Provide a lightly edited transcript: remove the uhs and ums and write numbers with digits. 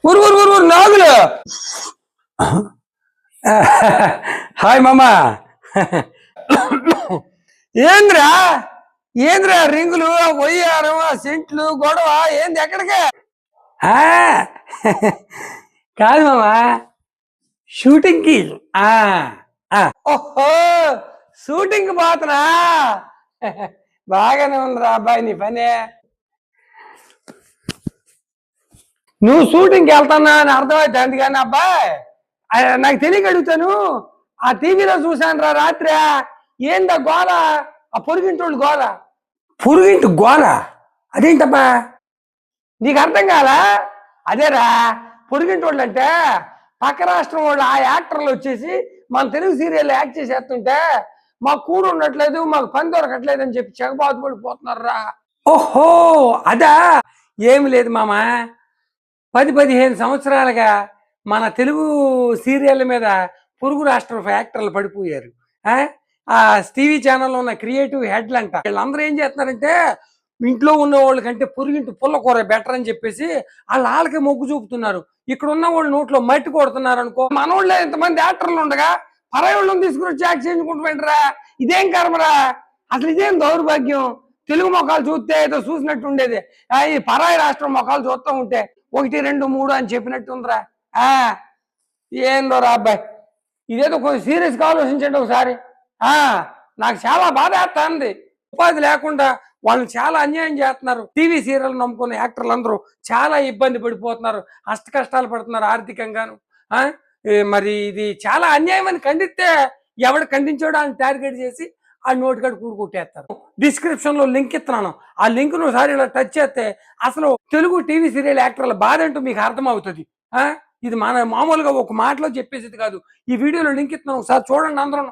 ఊరు నాగులు. హాయ్ మామా. ఏంద్రా ఏంద్రా రింగులు, వయ్యారం, సెంట్లు, గొడవ ఏంది ఎక్కడికే? కాదు మామా, షూటింగ్ కి. ఓహో, షూటింగ్ పోతున్నా. బాగానే ఉందిరా అబ్బాయి నీ పనే. నువ్వు షూటింగ్కి వెళ్తానా అని అర్థమైతే అందుకని అబ్బాయి నాకు తెలియక అడుగుతాను. ఆ టీవీలో చూశాను రా రాత్రి. ఏందా గోల? ఆ పొరుగింటోళ్ళు గోల. పొరుగింటి గోల అదేంటబ్బా? నీకు అర్థం కాలా? అదేరా, పొరుగింటోళ్ళు అంటే పక్క రాష్ట్రం వాళ్ళు ఆ యాక్టర్లు వచ్చేసి మన తెలుగు సీరియల్ యాక్ట్ చేసేస్తుంటే మాకు కూడు ఉండట్లేదు, మాకు పని దొరకట్లేదు అని చెప్పి చెగబాదుపడిపోతున్నారు రా. ఓహో అదా? ఏమి లేదు మామ, 10-15 సంవత్సరాలుగా మన తెలుగు సీరియల్ మీద పొరుగు రాష్ట్ర యాక్టర్లు పడిపోయారు. ఆ టీవీ ఛానల్లో ఉన్న క్రియేటివ్ హెడ్లు అంట, వీళ్ళందరూ ఏం చేస్తున్నారంటే ఇంట్లో ఉన్న వాళ్ళకంటే పొరుగింటి పుల్లకూర బెటర్ అని చెప్పేసి వాళ్ళకి మొగ్గు చూపుతున్నారు. ఇక్కడ ఉన్న వాళ్ళు నోట్లో మట్టి కొడుతున్నారు అనుకో. మన వాళ్ళే ఇంతమంది యాక్టర్లు ఉండగా పరాయి వాళ్ళని తీసుకుని వచ్చి యాక్ట్ చేయించుకుంటున్నారా? ఇదేం కర్మరా? అసలు ఇదేం దౌర్భాగ్యం? తెలుగు మొఖాలు చూస్తే ఏదో చూసినట్టు ఉండేది, ఈ పరాయి రాష్ట్రం మొఖాలు చూస్తూ ఉంటే 1, 2, 3 అని చెప్పినట్టు ఉందిరా. ఏందో రా అబ్బాయి, ఇదేదో కొంచెం సీరియస్గా ఆలోచించండి ఒకసారి. నాకు చాలా బాధ వేస్తుంది. ఉపాధి లేకుండా వాళ్ళని చాలా అన్యాయం చేస్తున్నారు. టీవీ సీరియల్ నమ్ముకున్న యాక్టర్లు అందరూ చాలా ఇబ్బంది పడిపోతున్నారు, అష్ట కష్టాలు పడుతున్నారు ఆర్థికంగాను. మరి ఇది చాలా అన్యాయం అని ఖండిస్తే ఎవడు ఖండించాడో అని టార్గెట్ చేసి ఆ నోటికాడు కూడుకొట్టేస్తారు. డిస్క్రిప్షన్ లో లింక్ ఇస్తున్నాను, ఆ లింక్ ను ఒకసారి ఇలా టచ్ చేస్తే అసలు తెలుగు టీవీ సీరియల్ యాక్టర్ల బాధ అంటూ మీకు అర్థమవుతుంది. ఇది మన మామూలుగా ఒక మాటలో చెప్పేసేది కాదు. ఈ వీడియోలో లింక్ ఇస్తున్నాను, ఒకసారి చూడండి అందరూ.